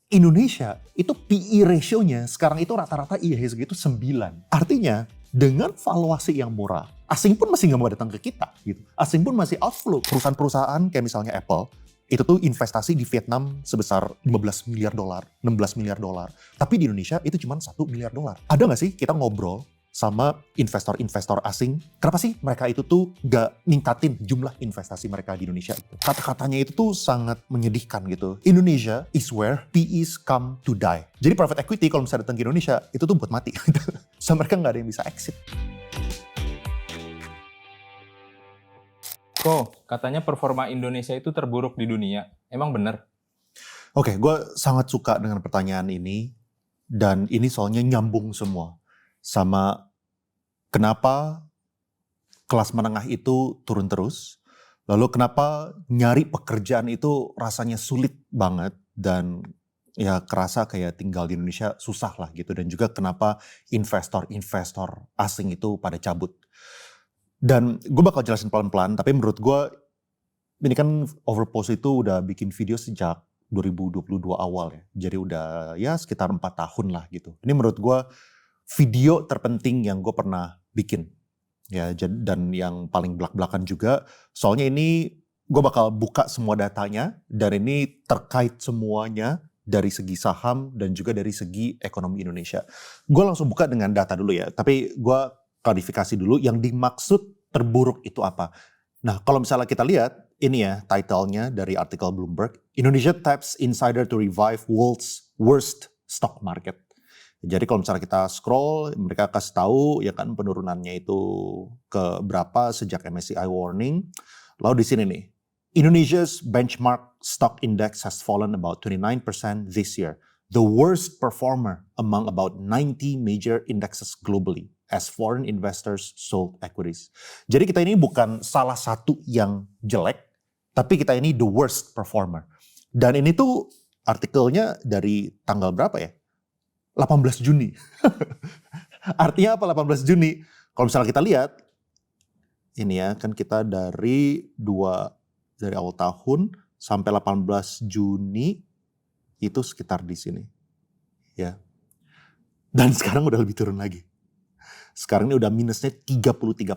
Indonesia itu PE ratio-nya sekarang itu rata-rata IHSG itu 9. Artinya dengan valuasi yang murah, asing pun masih nggak mau datang ke kita gitu. Asing pun masih outflow. Perusahaan-perusahaan kayak misalnya Apple, itu tuh investasi di Vietnam sebesar 15 miliar dolar, 16 miliar dolar. Tapi di Indonesia itu cuma 1 miliar dolar. Ada nggak sih kita ngobrol sama investor-investor asing, kenapa sih mereka itu tuh nggak ningkatin jumlah investasi mereka di Indonesia? Kata-katanya itu tuh sangat menyedihkan gitu. Indonesia is where PEs come to die. Jadi private equity kalau misalnya datang ke Indonesia, itu tuh buat mati. So mereka nggak ada yang bisa exit. Katanya performa Indonesia itu terburuk di dunia. Emang bener? Oke, gue sangat suka dengan pertanyaan ini. Dan ini soalnya nyambung semua sama kenapa kelas menengah itu turun terus, lalu kenapa nyari pekerjaan itu rasanya sulit banget dan ya kerasa kayak tinggal di Indonesia susah lah gitu, dan juga kenapa investor-investor asing itu pada cabut. Dan gue bakal jelasin pelan-pelan, tapi menurut gue ini kan Overpost itu udah bikin video sejak 2022 awal ya, jadi udah ya sekitar 4 tahun lah gitu. Ini menurut gue video terpenting yang gue pernah bikin. Ya, dan yang paling belak-belakan juga, soalnya ini gue bakal buka semua datanya, dan ini terkait semuanya dari segi saham dan juga dari segi ekonomi Indonesia. Gue langsung buka dengan data dulu ya, tapi gue klarifikasi dulu yang dimaksud terburuk itu apa. Nah, kalau misalnya kita lihat, ini ya title-nya dari artikel Bloomberg, Indonesia taps insider to revive world's worst stock market. Jadi kalau misalnya kita scroll, mereka kasih tahu ya kan penurunannya itu ke berapa sejak MSCI warning. Lalu di sini nih, Indonesia's benchmark stock index has fallen about 29% this year, the worst performer among about 90 major indexes globally as foreign investors sold equities. Jadi kita ini bukan salah satu yang jelek, tapi kita ini the worst performer. Dan ini tuh artikelnya dari tanggal berapa ya? 18 Juni. Artinya apa 18 Juni? Kalau misalnya kita lihat, ini ya kan kita dari awal tahun sampai 18 Juni itu sekitar di sini. Ya. Dan sekarang udah lebih turun lagi. Sekarang ini udah minusnya 33%.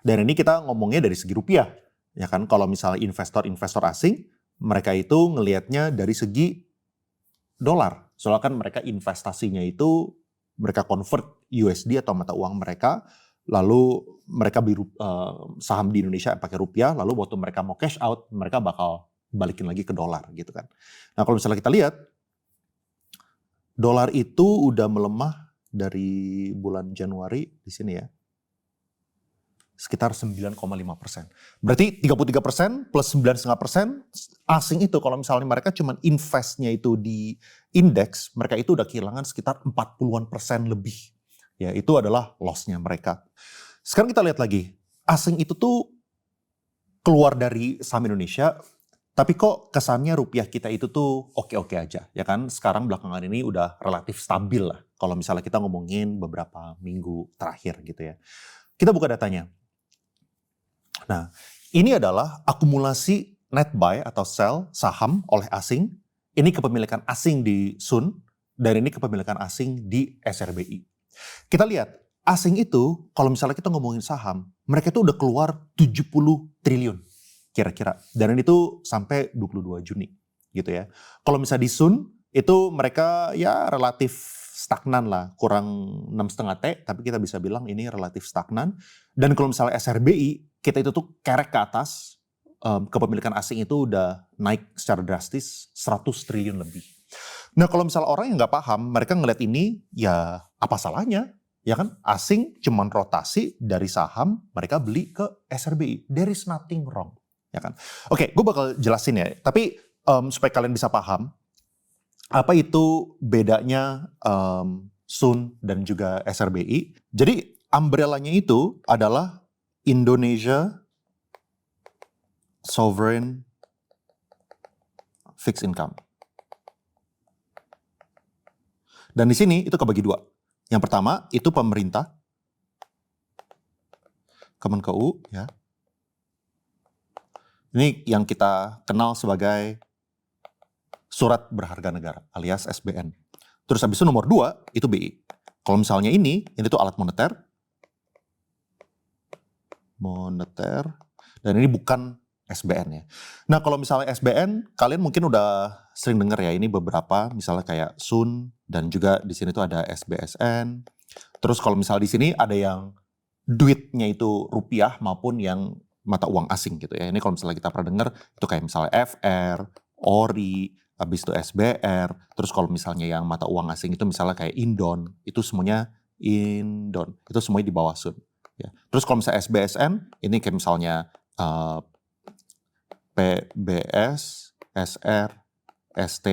Dan ini kita ngomongnya dari segi rupiah. Ya kan, kalau misalnya investor-investor asing, mereka itu ngelihatnya dari segi dolar. Soalnya kan mereka investasinya itu mereka convert USD atau mata uang mereka, lalu mereka beli saham di Indonesia pakai rupiah, lalu waktu mereka mau cash out, mereka bakal balikin lagi ke dolar gitu kan. Nah kalau misalnya kita lihat, dolar itu udah melemah dari bulan Januari di sini ya, sekitar 9,5%. Berarti 33% plus 9,5% asing itu kalau misalnya mereka cuma investnya itu di indeks, mereka itu udah kehilangan sekitar 40% lebih. Ya, itu adalah loss-nya mereka. Sekarang kita lihat lagi, asing itu tuh keluar dari saham Indonesia, tapi kok kesannya rupiah kita itu tuh oke-oke aja, ya kan? Sekarang belakangan ini udah relatif stabil lah, kalau misalnya kita ngomongin beberapa minggu terakhir gitu ya. Kita buka datanya. Nah, ini adalah akumulasi net buy atau sell saham oleh asing. Ini kepemilikan asing di Sun, dan ini kepemilikan asing di SRBI. Kita lihat, asing itu kalau misalnya kita ngomongin saham, mereka itu udah keluar 70 triliun kira-kira. Dan ini tuh sampai 22 Juni gitu ya. Kalau misalnya di Sun, itu mereka ya relatif stagnan lah, kurang 6,5 T, tapi kita bisa bilang ini relatif stagnan. Dan kalau misalnya SRBI, kita itu tuh kerek ke atas, kepemilikan asing itu udah naik secara drastis 100 triliun lebih. Nah kalau misalnya orang yang nggak paham, mereka ngeliat ini ya apa salahnya? Ya kan asing cuman rotasi dari saham, mereka beli ke SRBI. There is nothing wrong. Ya kan? Oke, gue bakal jelasin ya. Tapi supaya kalian bisa paham, apa itu bedanya Sun dan juga SRBI. Jadi umbrella-nya itu adalah Indonesia Sovereign Fixed Income. Dan di sini itu kebagi dua. Yang pertama itu pemerintah, Kemenkeu ya. Ini yang kita kenal sebagai surat berharga negara alias SBN. Terus habis itu nomor 2 itu BI. Kalau misalnya ini tuh alat moneter, dan ini bukan SBN ya. Nah kalau misalnya SBN, kalian mungkin udah sering dengar ya, ini beberapa misalnya kayak Sun, dan juga di sini tuh ada SBSN. Terus kalau misalnya di sini ada yang duitnya itu rupiah maupun yang mata uang asing gitu ya. Ini kalau misalnya kita pernah dengar itu kayak misalnya FR, ORI, habis itu SBR. Terus kalau misalnya yang mata uang asing itu misalnya kayak Indon, itu semuanya Indon. Itu semuanya di bawah Sun. Ya. Terus kalau misalnya SBSN, ini kayak misalnya PBS, SR, ST,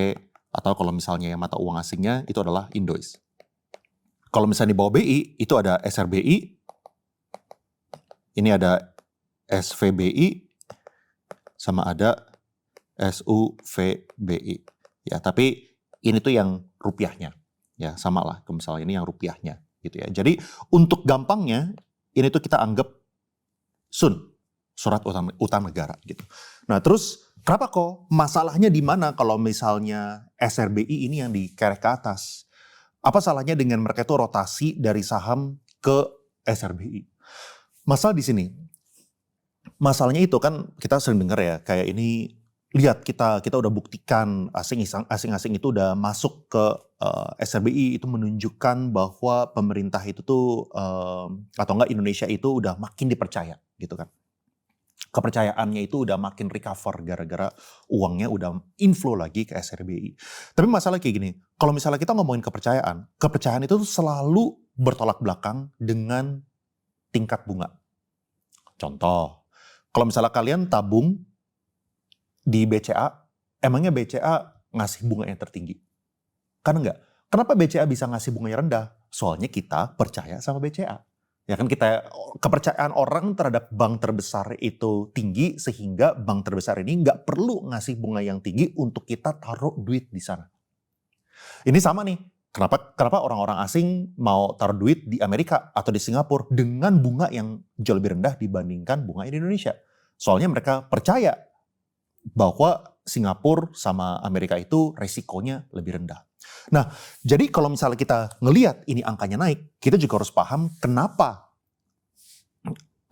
atau kalau misalnya yang mata uang asingnya itu adalah Indois. Kalau misalnya di bawah BI, itu ada SRBI, ini ada SVBI, sama ada SUVBI. Ya, tapi ini tuh yang rupiahnya. Ya, sama lah. Misalnya ini yang rupiahnya gitu ya. Jadi untuk gampangnya ini tuh kita anggap Sun, surat utang negara gitu. Nah, terus kenapa kok masalahnya di mana kalau misalnya SRBI ini yang dikerek ke atas? Apa salahnya dengan mereka itu rotasi dari saham ke SRBI? Masalah di sini. Masalahnya itu kan kita sering dengar ya, kayak ini lihat kita udah buktikan asing-asing itu udah masuk ke SRBI, itu menunjukkan bahwa pemerintah itu tuh atau enggak Indonesia itu udah makin dipercaya gitu kan. Kepercayaannya itu udah makin recover gara-gara uangnya udah inflow lagi ke SRBI. Tapi masalah kayak gini, kalau misalnya kita ngomongin kepercayaan itu tuh selalu bertolak belakang dengan tingkat bunga. Contoh, kalau misalnya kalian tabung di BCA, emangnya BCA ngasih bunga yang tertinggi? Kan enggak. Kenapa BCA bisa ngasih bunga yang rendah? Soalnya kita percaya sama BCA. Ya kan, kepercayaan orang terhadap bank terbesar itu tinggi sehingga bank terbesar ini nggak perlu ngasih bunga yang tinggi untuk kita taruh duit di sana. Ini sama nih. Kenapa orang-orang asing mau taruh duit di Amerika atau di Singapura dengan bunga yang jauh lebih rendah dibandingkan bunga di Indonesia? Soalnya mereka percaya bahwa Singapura sama Amerika itu resikonya lebih rendah. Nah, jadi kalau misalnya kita ngelihat ini angkanya naik, kita juga harus paham kenapa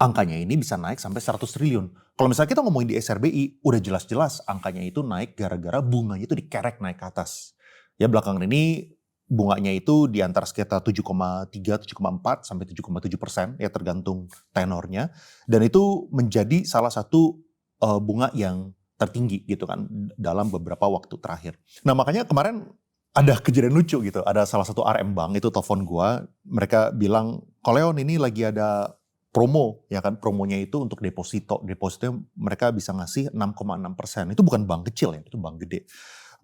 angkanya ini bisa naik sampai 100 triliun. Kalau misalnya kita ngomongin di SRBI, udah jelas-jelas angkanya itu naik gara-gara bunganya itu dikerek naik ke atas. Ya belakangan ini bunganya itu di antara sekitar 7,3, 7,4 sampai 7,7%, ya tergantung tenornya. Dan itu menjadi salah satu bunga yang tertinggi gitu kan dalam beberapa waktu terakhir. Nah makanya kemarin ada kejadian lucu gitu. Ada salah satu RM Bank itu telepon gua, mereka bilang, "Koleon ini lagi ada promo," ya kan, promonya itu untuk deposito. Depositonya mereka bisa ngasih 6,6%. Itu bukan bank kecil ya, itu bank gede.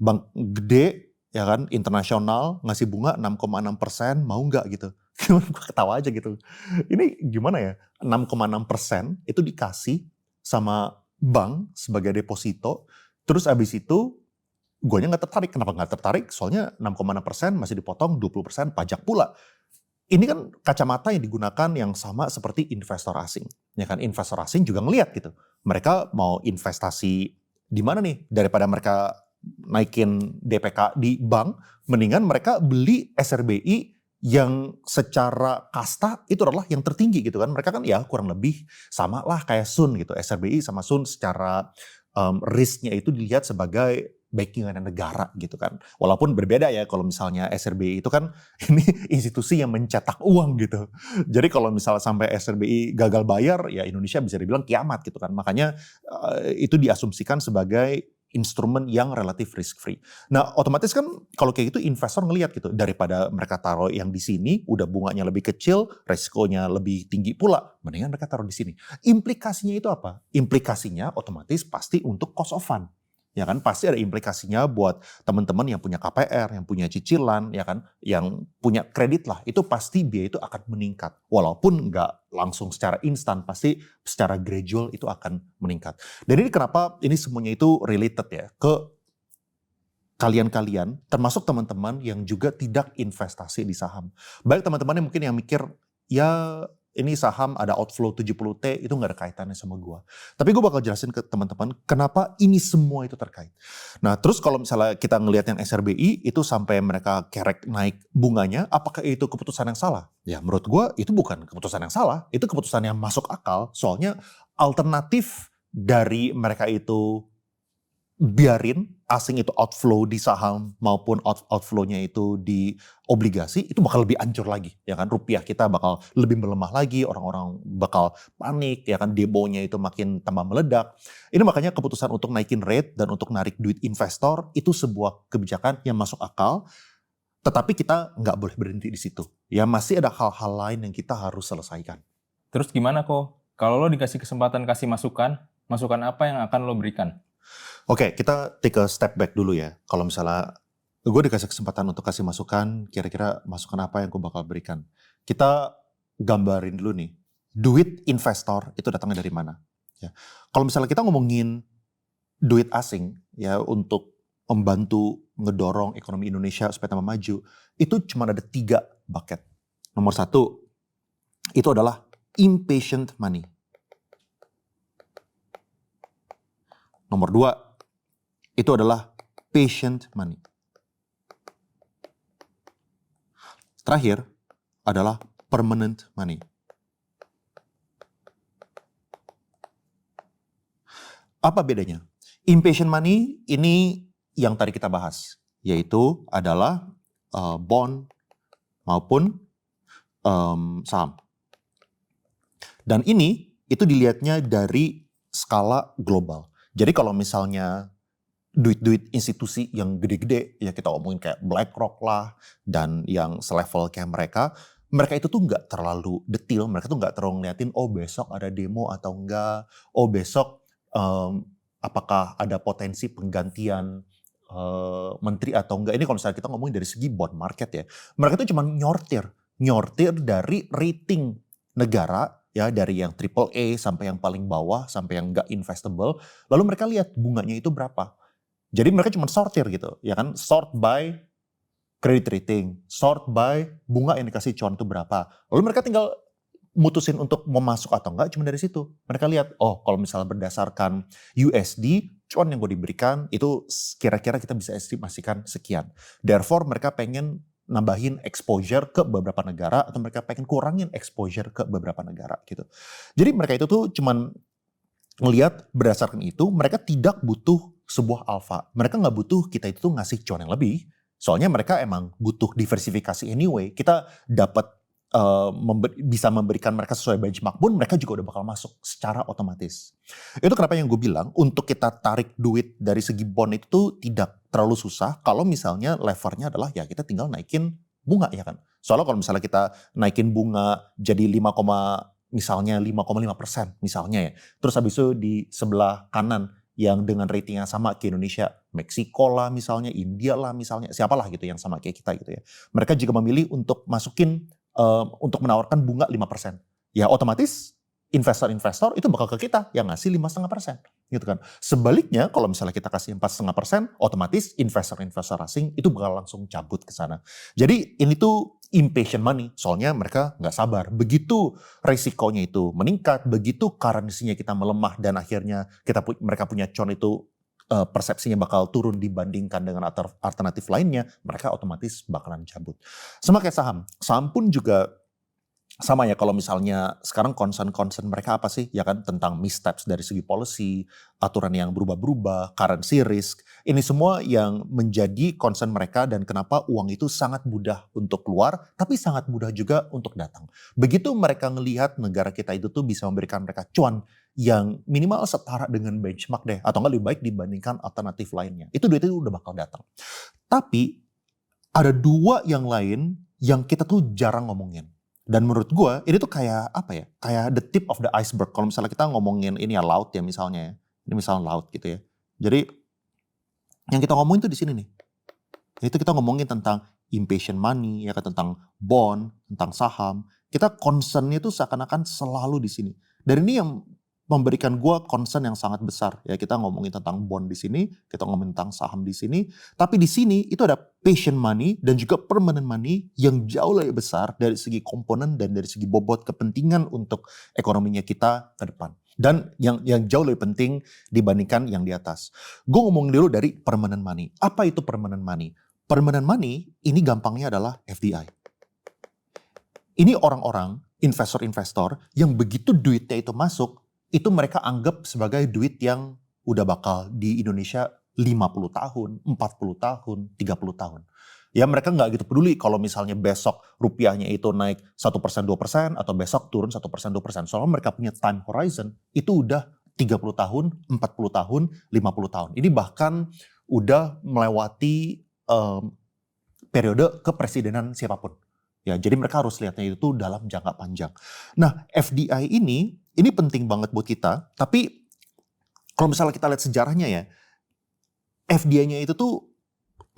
Bank gede ya kan, internasional ngasih bunga 6,6%, mau nggak gitu. Gue ketawa aja gitu. Ini gimana ya, 6,6% itu dikasih sama bank sebagai deposito, terus abis itu guanya nggak tertarik. Kenapa nggak tertarik? Soalnya 6,6% masih dipotong 20% pajak pula. Ini kan kacamata yang digunakan yang sama seperti investor asing. Ya kan, investor asing juga ngelihat gitu. Mereka mau investasi di mana nih? Daripada mereka naikin DPK di bank, mendingan mereka beli SRBI yang secara kasta itu adalah yang tertinggi gitu kan. Mereka kan ya kurang lebih sama lah kayak Sun gitu. SRBI sama Sun secara risknya itu dilihat sebagai backingan negara gitu kan. Walaupun berbeda ya, kalau misalnya SRBI itu kan ini institusi yang mencetak uang gitu. Jadi kalau misalnya sampai SRBI gagal bayar, ya Indonesia bisa dibilang kiamat gitu kan. Makanya itu diasumsikan sebagai instrumen yang relatif risk free. Nah, otomatis kan kalau kayak gitu investor ngelihat gitu, daripada mereka taruh yang di sini udah bunganya lebih kecil, resikonya lebih tinggi pula, mendingan mereka taruh di sini. Implikasinya itu apa? Implikasinya otomatis pasti untuk cost of fund. Ya kan, pasti ada implikasinya buat teman-teman yang punya KPR, yang punya cicilan, ya kan, yang punya kredit lah, itu pasti biaya itu akan meningkat. Walaupun nggak langsung secara instan, pasti secara gradual itu akan meningkat. Dan ini kenapa ini semuanya itu related ya ke kalian-kalian, termasuk teman-teman yang juga tidak investasi di saham. Baik teman-teman yang mungkin yang mikir, ya ini saham ada outflow 70T, itu nggak ada kaitannya sama gue. Tapi gue bakal jelasin ke teman-teman kenapa ini semua itu terkait. Nah terus kalau misalnya kita ngelihat yang SRBI itu sampai mereka kerek naik bunganya, apakah itu keputusan yang salah? Ya menurut gue itu bukan keputusan yang salah, itu keputusan yang masuk akal. Soalnya alternatif dari mereka itu biarin asing itu outflow di saham maupun outflow-nya itu di obligasi, itu bakal lebih hancur lagi, ya kan? Rupiah kita bakal lebih melemah lagi, orang-orang bakal panik, ya kan? Demonya itu makin tambah meledak. Ini makanya keputusan untuk naikin rate dan untuk narik duit investor itu sebuah kebijakan yang masuk akal, tetapi kita nggak boleh berhenti di situ. Ya masih ada hal-hal lain yang kita harus selesaikan. Terus gimana kok? Kalau lo dikasih kesempatan kasih masukan, masukan apa yang akan lo berikan? Oke, kita take a step back dulu ya. Kalau misalnya gue dikasih kesempatan untuk kasih masukan, kira-kira masukan apa yang gue bakal berikan. Kita gambarin dulu nih, duit investor itu datangnya dari mana. Ya. Kalau misalnya kita ngomongin duit asing ya untuk membantu ngedorong ekonomi Indonesia supaya tambah maju, itu cuma ada 3 bucket. Nomor 1, itu adalah impatient money. Nomor 2, itu adalah patient money. Terakhir adalah permanent money. Apa bedanya? Impatient money ini yang tadi kita bahas, yaitu adalah bond maupun saham. Dan ini itu dilihatnya dari skala global. Jadi kalau misalnya duit-duit institusi yang gede-gede, ya kita omongin kayak BlackRock lah, dan yang selevel kayak mereka itu tuh nggak terlalu detail, mereka tuh nggak terlalu ngeliatin, oh besok ada demo atau enggak, oh besok apakah ada potensi penggantian menteri atau enggak. Ini kalau misalnya kita ngomongin dari segi bond market ya, mereka tuh cuma nyortir dari rating negara, ya dari yang triple A sampai yang paling bawah, sampai yang nggak investable, lalu mereka lihat bunganya itu berapa. Jadi mereka cuma sortir gitu, ya kan? Sort by credit rating, sort by bunga yang dikasih cuan itu berapa. Lalu mereka tinggal mutusin untuk mau masuk atau enggak cuma dari situ. Mereka lihat, oh kalau misalnya berdasarkan USD, cuan yang gue diberikan itu kira-kira kita bisa estimasikan sekian. Therefore mereka pengen nambahin exposure ke beberapa negara atau mereka pengen kurangin exposure ke beberapa negara gitu. Jadi mereka itu tuh cuman ngelihat berdasarkan itu, mereka tidak butuh sebuah alfa. Mereka nggak butuh kita itu tuh ngasih cuan yang lebih. Soalnya mereka emang butuh diversifikasi anyway. Kita dapat bisa memberikan mereka sesuai benchmark pun mereka juga udah bakal masuk secara otomatis. Itu kenapa yang gue bilang untuk kita tarik duit dari segi bond itu tuh tidak terlalu susah kalau misalnya levernya adalah ya kita tinggal naikin bunga ya kan. Soalnya kalau misalnya kita naikin bunga jadi misalnya 5,5% misalnya ya. Terus habis itu di sebelah kanan yang dengan rating yang sama ke Indonesia, Meksiko lah misalnya, India lah misalnya, siapalah gitu yang sama kayak kita gitu ya. Mereka juga memilih untuk masukin, untuk menawarkan bunga 5%. Ya otomatis investor-investor itu bakal ke kita yang ngasih 5,5% gitu kan. Sebaliknya kalau misalnya kita kasih 4,5%, otomatis investor-investor asing itu bakal langsung cabut ke sana. Jadi ini tuh impatient money, soalnya mereka nggak sabar. Begitu resikonya itu meningkat, begitu currency-nya kita melemah dan akhirnya mereka punya cuan itu persepsinya bakal turun dibandingkan dengan alternatif lainnya, mereka otomatis bakalan cabut. Sama kayak saham. Saham pun juga sama ya, kalau misalnya sekarang concern mereka apa sih? Ya kan tentang missteps dari segi policy, aturan yang berubah-berubah, currency risk. Ini semua yang menjadi concern mereka dan kenapa uang itu sangat mudah untuk keluar, tapi sangat mudah juga untuk datang. Begitu mereka ngelihat negara kita itu tuh bisa memberikan mereka cuan yang minimal setara dengan benchmark deh, atau nggak lebih baik dibandingkan alternatif lainnya. Itu duit itu udah bakal datang. Tapi ada 2 yang lain yang kita tuh jarang ngomongin. Dan menurut gue ini tuh kayak apa ya? Kayak the tip of the iceberg. Kalau misalnya kita ngomongin ini ya laut ya misalnya ya. Ini misalnya laut gitu ya. Jadi yang kita ngomongin tuh di sini nih. Itu kita ngomongin tentang impatient money, ya kan, tentang bond, tentang saham. Kita concernnya tuh seakan-akan selalu di sini. Dan ini yang memberikan gue concern yang sangat besar. Ya, kita ngomongin tentang bond di sini, kita ngomongin tentang saham di sini, tapi di sini itu ada patient money dan juga permanent money yang jauh lebih besar dari segi komponen dan dari segi bobot kepentingan untuk ekonominya kita ke depan. Dan yang jauh lebih penting dibandingkan yang di atas. Gue ngomong dulu dari permanent money. Apa itu permanent money? Permanent money ini gampangnya adalah FDI. Ini orang-orang, investor-investor yang begitu duitnya itu masuk, itu mereka anggap sebagai duit yang udah bakal di Indonesia 50 tahun, 40 tahun, 30 tahun. Ya mereka nggak gitu peduli kalau misalnya besok rupiahnya itu naik 1%, 2%, atau besok turun 1%, 2%. Soalnya mereka punya time horizon, itu udah 30 tahun, 40 tahun, 50 tahun. Ini bahkan udah melewati periode kepresidenan siapapun. Ya, jadi mereka harus lihatnya itu dalam jangka panjang. Nah, FDI ini penting banget buat kita. Tapi kalau misalnya kita lihat sejarahnya ya, FDI-nya itu tuh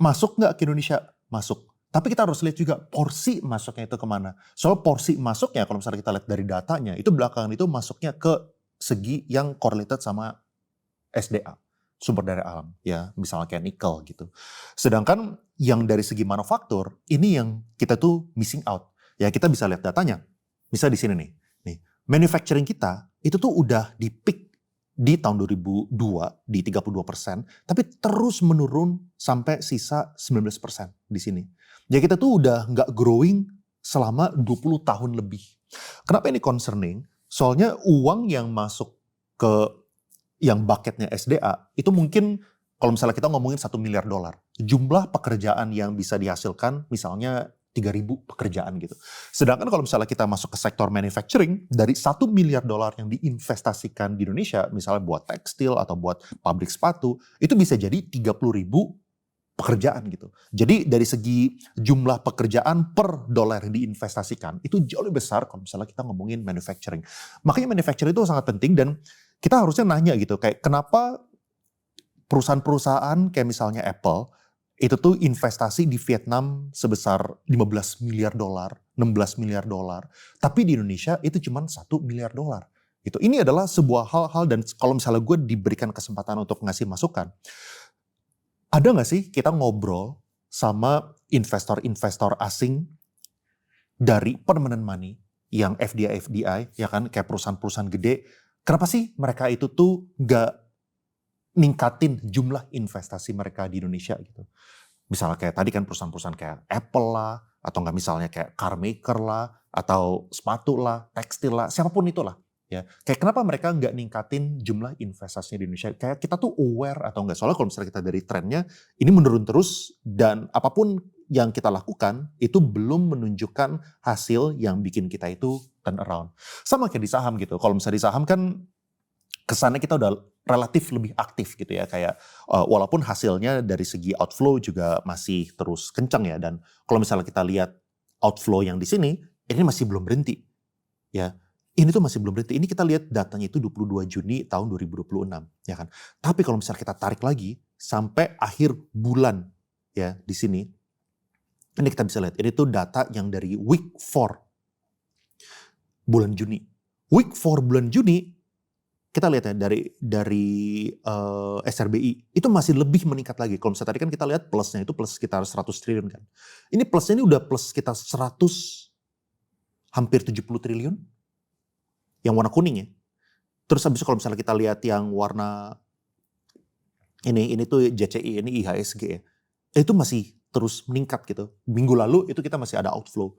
masuk nggak ke Indonesia? Masuk. Tapi kita harus lihat juga porsi masuknya itu kemana. Soal porsi masuknya, kalau misalnya kita lihat dari datanya, itu belakangan itu masuknya ke segi yang correlated sama SDA. Sumber daya alam, ya misalnya kayak nikel gitu. Sedangkan yang dari segi manufaktur, ini yang kita tuh missing out. Ya kita bisa lihat datanya. Misal di sini nih, manufacturing kita itu tuh udah di peak di tahun 2002 di 32%, tapi terus menurun sampai sisa 19% di sini. Ya kita tuh udah nggak growing selama 20 tahun lebih. Kenapa ini concerning? Soalnya uang yang masuk ke yang bucketnya SDA itu mungkin kalau misalnya kita ngomongin $1 miliar, jumlah pekerjaan yang bisa dihasilkan misalnya 3.000 pekerjaan gitu. Sedangkan kalau misalnya kita masuk ke sektor manufacturing, dari $1 miliar yang diinvestasikan di Indonesia, misalnya buat tekstil atau buat pabrik sepatu, itu bisa jadi 30.000 pekerjaan gitu. Jadi dari segi jumlah pekerjaan per dolar yang diinvestasikan, itu jauh lebih besar kalau misalnya kita ngomongin manufacturing. Makanya manufacturing itu sangat penting dan kita harusnya nanya gitu, kayak kenapa perusahaan-perusahaan kayak misalnya Apple, itu tuh investasi di Vietnam sebesar $15 miliar, $16 miliar, tapi di Indonesia itu cuma $1 miliar. Gitu. Ini adalah sebuah hal-hal dan kalau misalnya gue diberikan kesempatan untuk ngasih masukan, ada gak sih kita ngobrol sama investor-investor asing dari permanent money yang FDI, ya kan, kayak perusahaan-perusahaan gede, kenapa sih mereka itu tuh gak ningkatin jumlah investasi mereka di Indonesia gitu. Misalnya kayak tadi kan perusahaan-perusahaan kayak Apple lah, atau nggak misalnya kayak car maker lah, atau sepatu lah, tekstil lah, siapapun itulah. Ya, kayak kenapa mereka nggak ningkatin jumlah investasinya di Indonesia? Kayak kita tuh aware atau nggak? Soalnya kalau misalnya kita dari trennya, ini menurun terus dan apapun yang kita lakukan itu belum menunjukkan hasil yang bikin kita itu turn around. Sama kayak di saham gitu. Kalau misalnya di saham kan kesannya kita udah relatif lebih aktif gitu ya, kayak walaupun hasilnya dari segi outflow juga masih terus kencang ya, dan kalau misalnya kita lihat outflow yang di sini ini masih belum berhenti ya, ini tuh masih belum berhenti. Ini kita lihat datanya itu 22 Juni tahun 2026 ya kan. Tapi kalau misalnya kita tarik lagi sampai akhir bulan ya di sini, ini kita bisa lihat ini tuh data yang dari week 4 bulan Juni. Week 4 bulan Juni kita lihat ya dari SRBI itu masih lebih meningkat lagi. Kalau misalnya tadi kan kita lihat plusnya itu plus sekitar 100 triliun kan. Ini plusnya ini udah plus sekitar 100 hampir 70 triliun yang warna kuning ya. Terus habis itu kalau misalnya kita lihat yang warna ini tuh JCI, ini IHSG ya. Itu masih terus meningkat gitu. Minggu lalu itu kita masih ada outflow.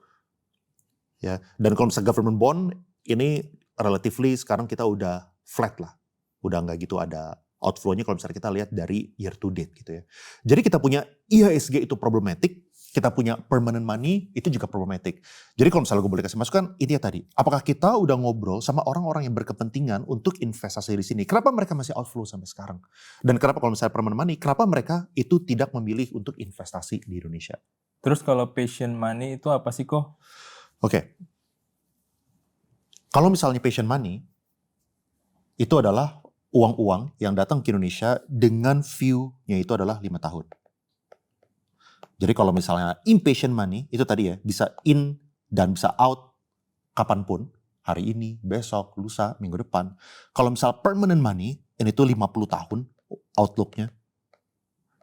Ya, dan kalau misalnya government bond ini relatively sekarang kita udah flat lah, udah nggak gitu ada outflow-nya kalau misalnya kita lihat dari year to date gitu ya. Jadi kita punya IHSG itu problematic, kita punya permanent money itu juga problematic. Jadi kalau misalnya gue boleh kasih masukan, ini ya tadi, apakah kita udah ngobrol sama orang-orang yang berkepentingan untuk investasi di sini? Kenapa mereka masih outflow sampai sekarang? Dan kenapa kalau misalnya permanent money, kenapa mereka itu tidak memilih untuk investasi di Indonesia? Terus kalau patient money itu apa sih kok? Oke. Kalau misalnya patient money, itu adalah uang-uang yang datang ke Indonesia dengan view-nya itu adalah 5 tahun. Jadi kalau misalnya impatient money, itu tadi ya, bisa in dan bisa out kapanpun, hari ini, besok, lusa, minggu depan. Kalau misal permanent money, ini tuh 50 tahun outlooknya.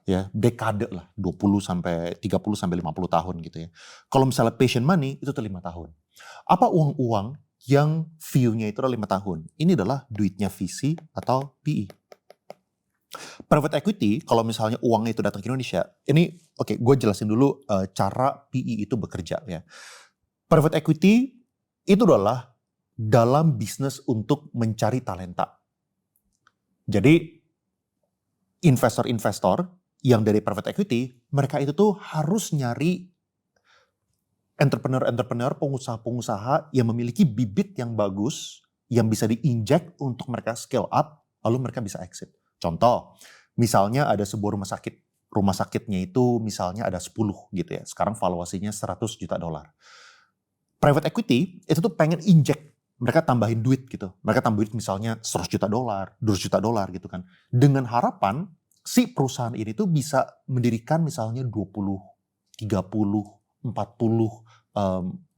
Ya, dekade lah, 20 sampai 30 sampai 50 tahun gitu ya. Kalau misalnya patient money, itu tuh 5 tahun. Apa uang-uang yang view-nya itu adalah 5 tahun? Ini adalah duitnya VC atau PE. Private equity, kalau misalnya uangnya itu datang ke Indonesia, ini oke, gue jelasin dulu cara PE itu bekerja ya. Private equity itu adalah dalam bisnis untuk mencari talenta. Jadi investor-investor yang dari private equity, mereka itu tuh harus nyari entrepreneur-entrepreneur, pengusaha-pengusaha yang memiliki bibit yang bagus, yang bisa diinjek untuk mereka scale up, lalu mereka bisa exit. Contoh, misalnya ada sebuah rumah sakit. Rumah sakitnya itu misalnya ada 10 gitu ya. Sekarang valuasinya $100 juta. Private equity itu tuh pengen injek, mereka tambahin duit gitu. Mereka tambahin misalnya $100 juta, $200 juta gitu kan. Dengan harapan si perusahaan ini tuh bisa mendirikan misalnya 20, 30, 40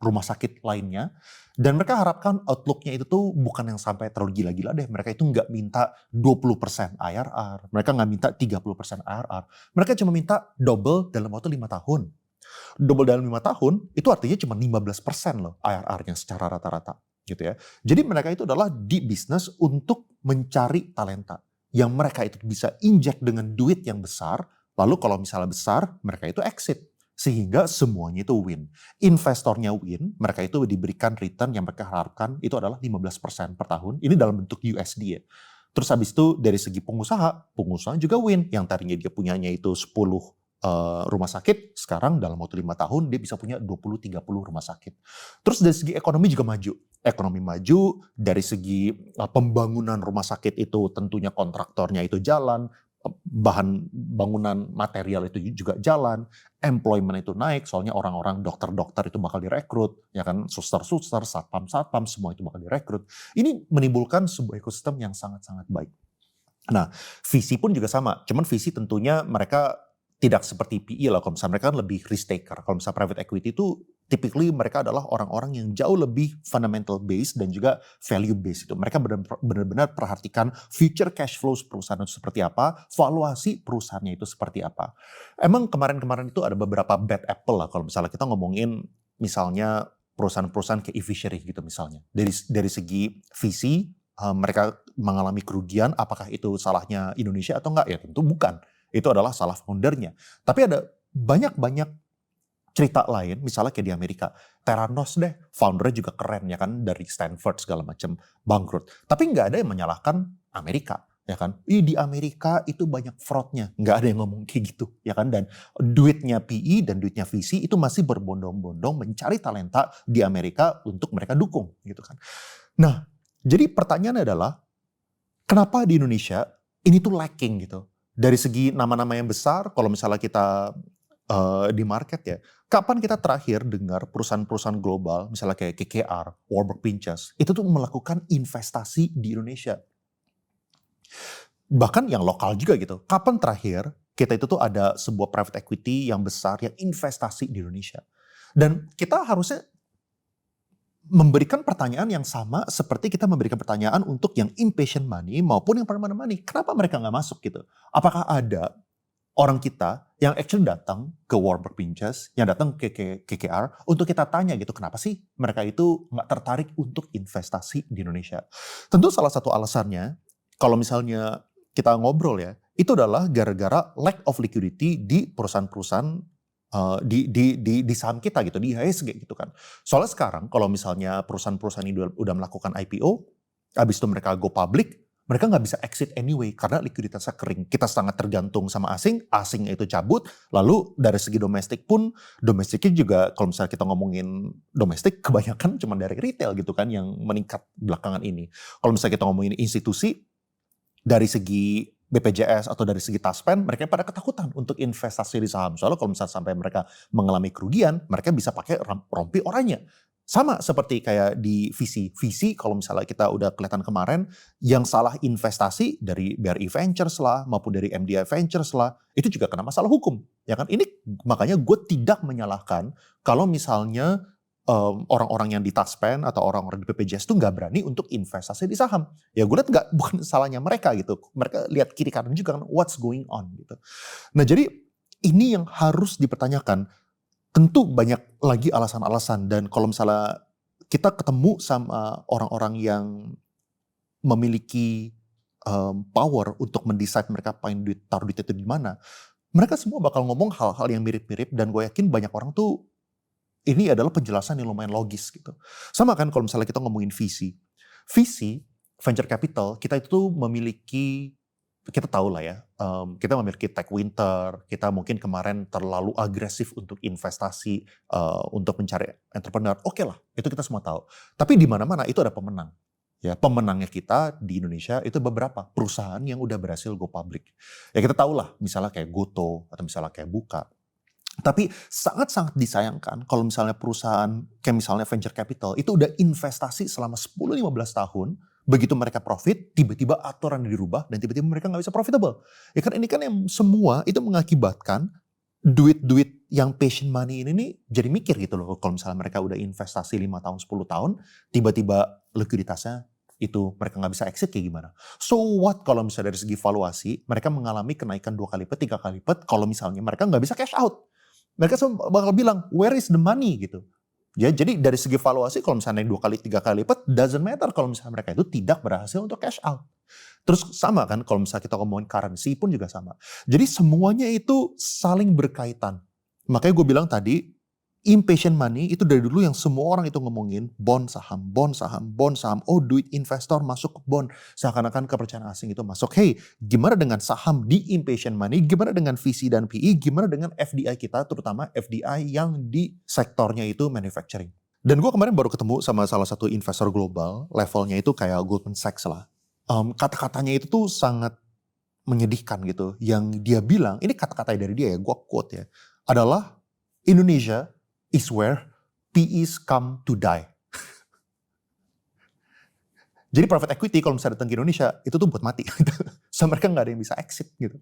rumah sakit lainnya. Dan mereka harapkan outlooknya itu tuh bukan yang sampai terlalu gila-gila deh. Mereka itu nggak minta 20% IRR. Mereka nggak minta 30% IRR. Mereka cuma minta double dalam waktu 5 tahun. Double dalam 5 tahun itu artinya cuma 15% loh IRR-nya secara rata-rata gitu ya. Jadi mereka itu adalah di bisnis untuk mencari talenta yang mereka itu bisa injek dengan duit yang besar, lalu kalau misalnya besar, mereka itu exit. Sehingga semuanya itu win. Investornya win, mereka itu diberikan return yang mereka harapkan itu adalah 15% per tahun. Ini dalam bentuk USD ya. Terus habis itu dari segi pengusaha juga win. Yang tadinya dia punyanya itu 10 rumah sakit, sekarang dalam waktu 5 tahun dia bisa punya 20-30 rumah sakit. Terus dari segi ekonomi juga maju. Ekonomi maju, dari segi pembangunan rumah sakit itu tentunya kontraktornya itu jalan, bahan bangunan material itu juga jalan, employment itu naik, soalnya orang-orang dokter-dokter itu bakal direkrut, ya kan, suster-suster, satpam-satpam, semua itu bakal direkrut. Ini menimbulkan sebuah ekosistem yang sangat-sangat baik. Nah, VC pun juga sama, cuman VC tentunya mereka tidak seperti PE lah, kalau misalnya mereka kan lebih risk taker. Kalau misalnya private equity itu typically mereka adalah orang-orang yang jauh lebih fundamental based dan juga value based itu. Mereka benar-benar perhatikan future cash flows perusahaan itu seperti apa, valuasi perusahaannya itu seperti apa. Emang kemarin-kemarin itu ada beberapa bad apple lah kalau misalnya kita ngomongin misalnya perusahaan-perusahaan kayak e-fishery gitu misalnya. Dari segi VC mereka mengalami kerugian, apakah itu salahnya Indonesia atau enggak? Ya tentu bukan. Itu adalah salah foundernya. Tapi ada banyak-banyak cerita lain, misalnya kayak di Amerika. Theranos deh, foundernya juga keren ya kan, dari Stanford segala macam, bangkrut. Tapi nggak ada yang menyalahkan Amerika, ya kan. Di Amerika itu banyak fraudnya, nggak ada yang ngomong kayak gitu, ya kan. Dan duitnya PE dan duitnya VC itu masih berbondong-bondong mencari talenta di Amerika untuk mereka dukung, gitu kan. Nah, jadi pertanyaannya adalah, kenapa di Indonesia ini tuh lacking gitu? Dari segi nama-nama yang besar, kalau misalnya kita di market ya, kapan kita terakhir dengar perusahaan-perusahaan global, misalnya kayak KKR, Warburg Pincus, itu tuh melakukan investasi di Indonesia. Bahkan yang lokal juga gitu. Kapan terakhir kita itu tuh ada sebuah private equity yang besar yang investasi di Indonesia? Dan kita harusnya memberikan pertanyaan yang sama seperti kita memberikan pertanyaan untuk yang impatient money maupun yang permanent money. Kenapa mereka nggak masuk gitu? Apakah ada orang kita yang actually datang ke Warburg Pincus, yang datang ke KKR untuk kita tanya gitu, kenapa sih mereka itu nggak tertarik untuk investasi di Indonesia? Tentu salah satu alasannya, kalau misalnya kita ngobrol ya, itu adalah gara-gara lack of liquidity di perusahaan-perusahaan di saham kita gitu, di IHSG gitu kan. Soalnya sekarang kalau misalnya perusahaan-perusahaan ini udah melakukan IPO, habis itu mereka go public, mereka nggak bisa exit anyway karena likuiditasnya kering. Kita sangat tergantung sama asing itu cabut, lalu dari segi domestik pun, domestiknya juga kalau misalnya kita ngomongin domestik, kebanyakan cuma dari retail gitu kan yang meningkat belakangan ini. Kalau misalnya kita ngomongin institusi, dari segi BPJS atau dari segi Taspen, mereka pada ketakutan untuk investasi di saham. Soalnya kalau misalnya sampai mereka mengalami kerugian, mereka bisa pakai rompi oranye. Sama seperti kayak di VC. VC kalau misalnya kita udah kelihatan kemarin, yang salah investasi dari BRI Ventures lah, maupun dari MDI Ventures lah, itu juga kena masalah hukum. Ya kan? Ini makanya gue tidak menyalahkan kalau misalnya orang-orang yang di Taspen atau orang-orang di BPJS tuh nggak berani untuk investasi di saham. Ya gue lihat bukan salahnya mereka gitu. Mereka lihat kiri kanan juga kan, what's going on gitu. Nah jadi ini yang harus dipertanyakan. Tentu banyak lagi alasan-alasan, dan kalau misalnya kita ketemu sama orang-orang yang memiliki power untuk mendesain mereka pengen taruh duit itu di mana, mereka semua bakal ngomong hal-hal yang mirip-mirip, dan gue yakin banyak orang tuh ini adalah penjelasan yang lumayan logis gitu. Sama kan kalau misalnya kita ngomongin VC. VC, venture capital, kita itu memiliki, kita tahu lah ya, kita memiliki tech winter, kita mungkin kemarin terlalu agresif untuk investasi, untuk mencari entrepreneur. Oke lah, itu kita semua tahu. Tapi di mana-mana itu ada pemenang. Ya, pemenangnya kita di Indonesia itu beberapa perusahaan yang udah berhasil go public. Ya kita tahu lah, misalnya kayak Goto atau misalnya kayak Buka. Tapi sangat-sangat disayangkan kalau misalnya perusahaan kayak misalnya venture capital itu udah investasi selama 10-15 tahun, begitu mereka profit, tiba-tiba aturan dirubah dan tiba-tiba mereka nggak bisa profitable. Ya kan ini kan yang semua itu mengakibatkan duit-duit yang passion money ini nih jadi mikir gitu loh. Kalau misalnya mereka udah investasi 5 tahun, 10 tahun, tiba-tiba likuiditasnya itu mereka nggak bisa exit kayak gimana. So what kalau misalnya dari segi valuasi, mereka mengalami kenaikan 2 kali lipat, 3 kali lipat kalau misalnya mereka nggak bisa cash out. Mereka bakal bilang, where is the money gitu. Ya, jadi dari segi valuasi kalau misalnya 2 kali, 3 kali lipat, doesn't matter kalau misalnya mereka itu tidak berhasil untuk cash out. Terus sama kan kalau misalnya kita ngomongin currency pun juga sama. Jadi semuanya itu saling berkaitan. Makanya gue bilang tadi, impatient money itu dari dulu yang semua orang itu ngomongin bond saham, bond saham, bond saham. Oh, duit investor masuk ke bond. Seakan-akan kepercayaan asing itu masuk. Hey, gimana dengan saham di impatient money? Gimana dengan VC dan PE? Gimana dengan FDI kita, terutama FDI yang di sektornya itu manufacturing? Dan gue kemarin baru ketemu sama salah satu investor global, levelnya itu kayak Goldman Sachs lah. Kata-katanya itu tuh sangat menyedihkan gitu. Yang dia bilang, ini kata-kata dari dia ya, gue quote ya, adalah Indonesia is where PEs come to die. Jadi private equity kalau misalnya datang ke Indonesia, itu tuh buat mati. So mereka gak ada yang bisa exit gitu.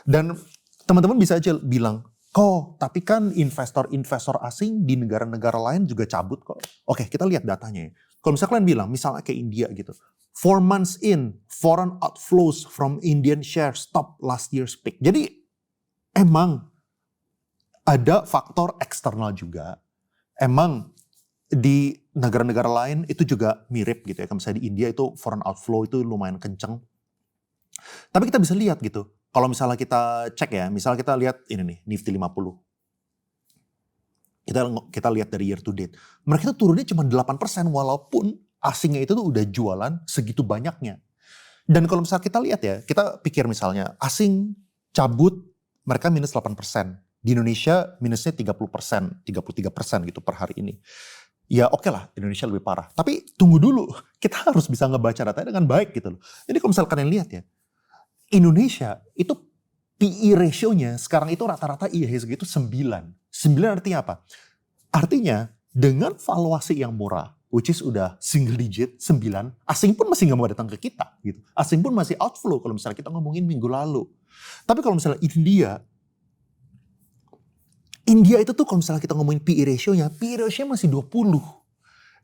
Dan teman-teman bisa aja bilang, kok tapi kan investor-investor asing di negara-negara lain juga cabut kok. Oke, kita lihat datanya ya. Kalau misalnya kalian bilang, misalnya kayak India gitu. 4 months in, foreign outflows from Indian shares stop last year's peak. Jadi emang ada faktor eksternal juga. Emang di negara-negara lain itu juga mirip gitu ya. Kayak misalnya di India itu foreign outflow itu lumayan kenceng. Tapi kita bisa lihat gitu. Kalau misalnya kita cek ya, misalnya kita lihat ini nih, Nifty 50. Kita lihat dari year to date. Mereka itu turunnya cuma 8% walaupun asingnya itu tuh udah jualan segitu banyaknya. Dan kalau misalnya kita lihat ya, kita pikir misalnya asing cabut mereka minus 8%. Di Indonesia minusnya 30%, 33% gitu per hari ini. Ya oke lah, Indonesia lebih parah. Tapi tunggu dulu, kita harus bisa ngebaca datanya dengan baik gitu loh. Jadi kalau misalnya kalian lihat ya, Indonesia itu PE ratio-nya sekarang itu rata-rata IHSG itu 9. 9 artinya apa? Artinya dengan valuasi yang murah, which is udah single digit, 9, asing pun masih gak mau datang ke kita gitu. Asing pun masih outflow kalau misalnya kita ngomongin minggu lalu. Tapi kalau misalnya India itu tuh kalau misalnya kita ngomongin PE ratio-nya masih 20.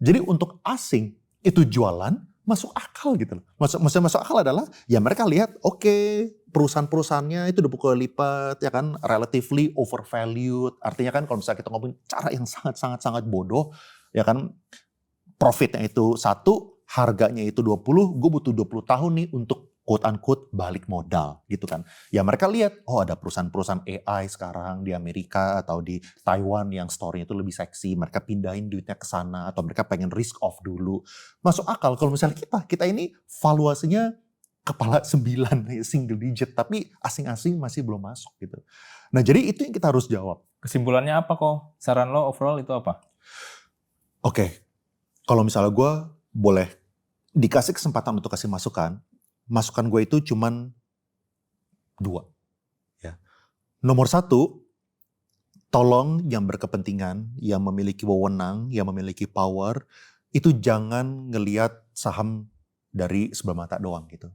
Jadi untuk asing itu jualan masuk akal gitu loh. Masuk akal adalah ya mereka lihat oke, perusahaan-perusahaannya itu 20 kali lipat ya kan, relatively overvalued. Artinya kan kalau misalnya kita ngomongin cara yang sangat bodoh ya kan, profitnya itu 1, harganya itu 20, gue butuh 20 tahun nih untuk quote-unquote balik modal gitu kan. Ya mereka lihat, oh ada perusahaan-perusahaan AI sekarang di Amerika atau di Taiwan yang story-nya itu lebih seksi. Mereka pindahin duitnya ke sana atau mereka pengen risk off dulu. Masuk akal kalau misalnya kita ini valuasinya kepala 9, single digit, tapi asing-asing masih belum masuk gitu. Nah jadi itu yang kita harus jawab. Kesimpulannya apa kok? Saran lo overall itu apa? Oke, kalau misalnya gue boleh dikasih kesempatan untuk kasih masukan gue itu cuman 2. Ya. Nomor 1, tolong yang berkepentingan, yang memiliki wewenang, yang memiliki power, itu jangan ngelihat saham dari sebelah mata doang gitu.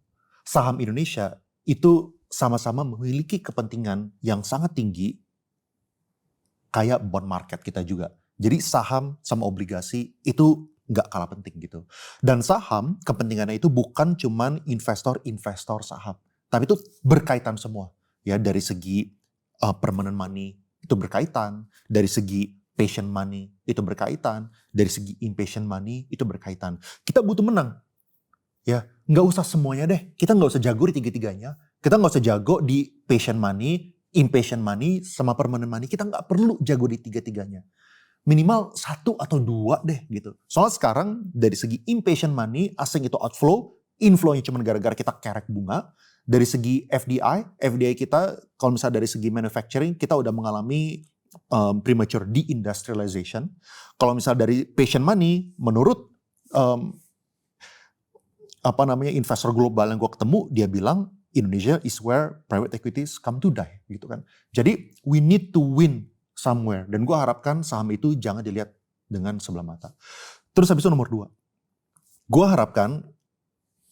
Saham Indonesia itu sama-sama memiliki kepentingan yang sangat tinggi kayak bond market kita juga. Jadi saham sama obligasi itu nggak kalah penting gitu. Dan saham kepentingannya itu bukan cuman investor saham, tapi itu berkaitan semua. Ya dari segi permanent money itu berkaitan, dari segi patient money itu berkaitan, dari segi impatient money itu berkaitan. Kita butuh menang. Ya, nggak usah semuanya deh. Kita nggak usah jago di tiga-tiganya. Kita nggak usah jago di patient money, impatient money, sama permanent money. Kita nggak perlu jago di tiga-tiganya. Minimal 1 atau 2 deh gitu. Soalnya sekarang dari segi impatient money, asing itu outflow, inflow-nya cuma gara-gara kita kerek bunga. Dari segi FDI kita kalau misalnya dari segi manufacturing, kita udah mengalami premature deindustrialization. Kalau misalnya dari patient money, menurut investor global yang gue ketemu, dia bilang Indonesia is where private equities come to die gitu kan. Jadi we need to win somewhere. Dan gue harapkan saham itu jangan dilihat dengan sebelah mata. Terus habis itu nomor 2. Gue harapkan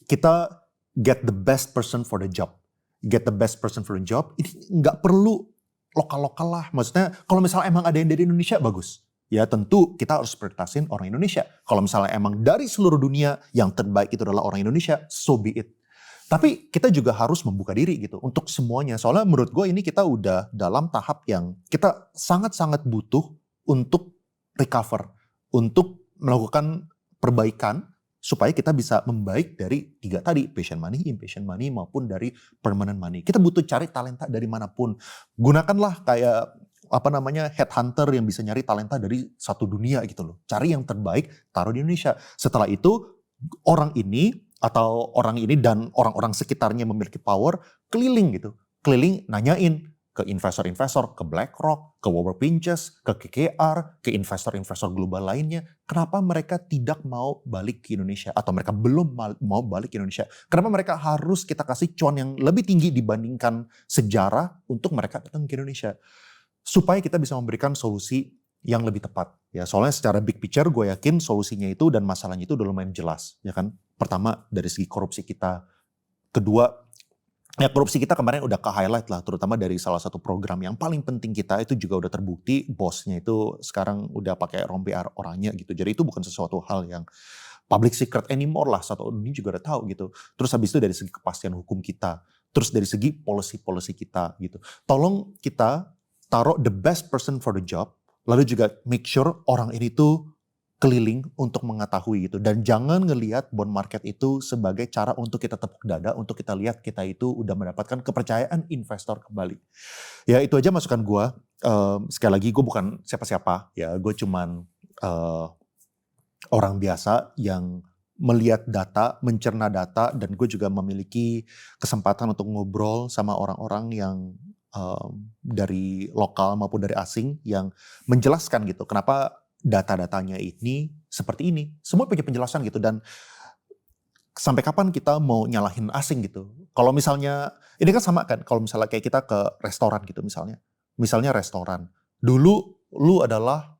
kita get the best person for the job. Get the best person for the job. Ini nggak perlu lokal-lokal lah. Maksudnya kalau misalnya emang ada yang dari Indonesia, bagus. Ya tentu kita harus prioritasin orang Indonesia. Kalau misalnya emang dari seluruh dunia yang terbaik itu adalah orang Indonesia, so be it. Tapi kita juga harus membuka diri gitu untuk semuanya. Soalnya menurut gue ini kita udah dalam tahap yang kita sangat-sangat butuh untuk recover. Untuk melakukan perbaikan supaya kita bisa membaik dari 3 tadi. Patient money, impatient money maupun dari permanent money. Kita butuh cari talenta dari manapun. Gunakanlah kayak headhunter yang bisa nyari talenta dari satu dunia gitu loh. Cari yang terbaik, taruh di Indonesia. Setelah itu orang ini dan orang-orang sekitarnya memiliki power, keliling gitu. Keliling nanyain ke investor-investor, ke BlackRock, ke Warburg Pincus, ke KKR, ke investor-investor global lainnya. Kenapa mereka tidak mau balik ke Indonesia? Atau mereka belum mau balik ke Indonesia? Kenapa mereka harus kita kasih cuan yang lebih tinggi dibandingkan sejarah untuk mereka datang ke Indonesia? Supaya kita bisa memberikan solusi yang lebih tepat. Ya, soalnya secara big picture gue yakin solusinya itu dan masalahnya itu udah lumayan jelas. Ya kan? Pertama dari segi korupsi kita. Kedua, ya korupsi kita kemarin udah ke-highlight lah. Terutama dari salah satu program yang paling penting kita itu juga udah terbukti. Bosnya itu sekarang udah pakai rompi orangnya gitu. Jadi itu bukan sesuatu hal yang public secret anymore lah. Satu ini juga udah tahu gitu. Terus habis itu dari segi kepastian hukum kita. Terus dari segi policy kita gitu. Tolong kita taruh the best person for the job, lalu juga make sure orang ini tuh keliling untuk mengetahui gitu. Dan jangan ngelihat bond market itu sebagai cara untuk kita tepuk dada, untuk kita lihat kita itu udah mendapatkan kepercayaan investor kembali. Ya itu aja masukan gue. Sekali lagi gue bukan siapa-siapa, ya gue cuman orang biasa yang melihat data, mencerna data, dan gue juga memiliki kesempatan untuk ngobrol sama orang-orang yang dari lokal maupun dari asing yang menjelaskan gitu kenapa data-datanya ini seperti ini. Semua punya penjelasan gitu dan sampai kapan kita mau nyalahin asing gitu. Kalau misalnya, ini kan sama kan kalau misalnya kayak kita ke restoran gitu misalnya. Misalnya restoran. Dulu lu adalah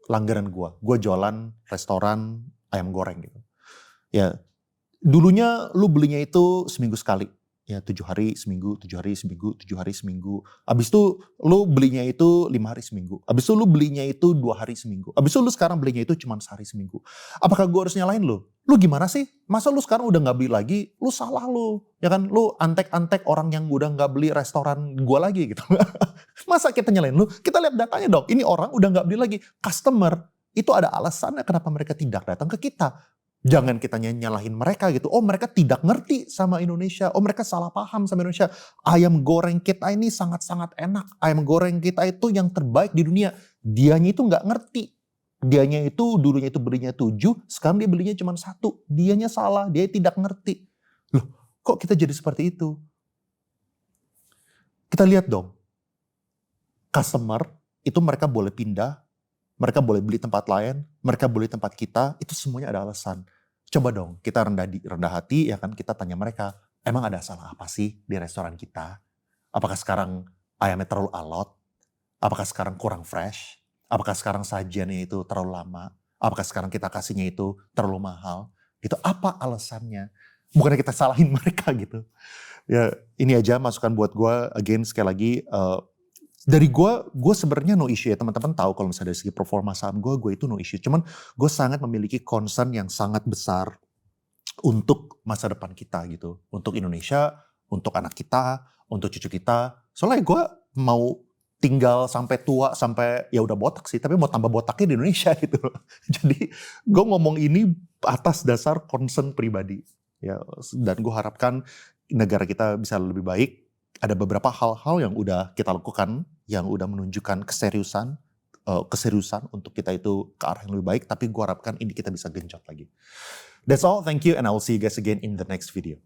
langganan gue jualan restoran ayam goreng gitu. Ya dulunya lu belinya itu seminggu sekali. Ya 7 hari seminggu, 7 hari seminggu, 7 hari seminggu. Abis itu lu belinya itu 5 hari seminggu. Abis itu lu belinya itu 2 hari seminggu. Abis itu lu sekarang belinya itu cuma sehari seminggu. Apakah gue harus nyalahin lu? Lu gimana sih? Masa lu sekarang udah gak beli lagi? Lu salah lu. Ya kan? Lu antek-antek orang yang udah gak beli restoran gue lagi gitu. Masa kita nyalahin lu? Kita lihat datanya dong. Ini orang udah gak beli lagi. Customer itu ada alasannya kenapa mereka tidak datang ke kita. Jangan kita nyalahin mereka gitu. Oh mereka tidak ngerti sama Indonesia. Oh mereka salah paham sama Indonesia. Ayam goreng kita ini sangat-sangat enak. Ayam goreng kita itu yang terbaik di dunia. Dianya itu gak ngerti. Dianya itu dulunya itu belinya 7. Sekarang dia belinya cuma 1. Dianya salah. Dia tidak ngerti. Loh kok kita jadi seperti itu? Kita lihat dong. Customer itu mereka boleh pindah. Mereka boleh beli tempat lain, mereka boleh tempat kita, itu semuanya ada alasan. Coba dong kita rendah hati ya kan, kita tanya mereka, emang ada salah apa sih di restoran kita? Apakah sekarang ayamnya terlalu alot? Apakah sekarang kurang fresh? Apakah sekarang sajiannya itu terlalu lama? Apakah sekarang kita kasihnya itu terlalu mahal? Itu apa alasannya? Bukannya kita salahin mereka gitu. Ya ini aja masukan buat gue, again sekali lagi, Dari gue sebenarnya no issue ya, teman-teman tahu kalau misalnya dari segi performa saham gue itu no issue. Cuman gue sangat memiliki concern yang sangat besar untuk masa depan kita gitu. Untuk Indonesia, untuk anak kita, untuk cucu kita. Soalnya gue mau tinggal sampai tua, sampai ya udah botak sih, tapi mau tambah botaknya di Indonesia gitu loh. Jadi gue ngomong ini atas dasar concern pribadi. Ya, dan gue harapkan negara kita bisa lebih baik. Ada beberapa hal-hal yang udah kita lakukan, yang udah menunjukkan keseriusan untuk kita itu ke arah yang lebih baik. Tapi gue harapkan ini kita bisa genjot lagi. That's all. Thank you, and I will see you guys again in the next video.